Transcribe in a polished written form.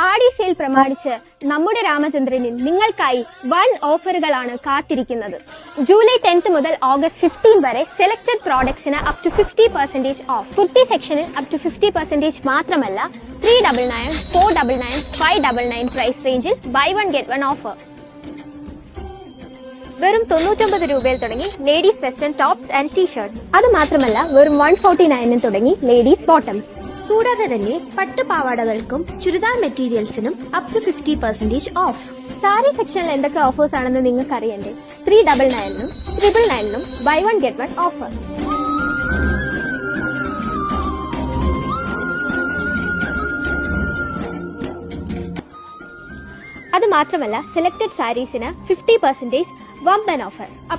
ആടി സെയിൽ പ്രമാണിച്ച് നമ്മുടെ രാമചന്ദ്രനിൽ നിങ്ങൾക്കായി വൻ ഓഫറുകളാണ് കാത്തിരിക്കുന്നത്. ജൂലൈ 10 മുതൽ ഓഗസ്റ്റ് 15 വരെ സെലക്ടഡ് പ്രോഡക്ട്സിന് അപ് ടു 50% ഓഫ്. കുർത്തി സെക്ഷനിൽ അപ് ടു 50% മാത്രമല്ല, 399, 499, 599 പ്രൈസ് റേഞ്ചിൽ buy one get one offer. വെറും 99 രൂപയിൽ തുടങ്ങി ladies western tops and t shirts. അത് മാത്രമല്ല, വെറും 149 തുടങ്ങി ലേഡീസ് ബോട്ടംസ്. കൂടാതെ തന്നെ പട്ടുപാവാടകൾക്കും ചുരിദാർ മെറ്റീരിയൽസിനും അപ് ടു 50% ഓഫ്. സാരി സെക്ഷനിൽ എന്തൊക്കെ ഓഫേഴ്സ് ആണെന്ന് നിങ്ങൾക്ക് അറിയണ്ടേ? 399 399 buy one get one offer. അത് മാത്രമല്ല, സെലക്ടഡ് സാരീസിന് 50% വമ്പൻ ഓഫർ.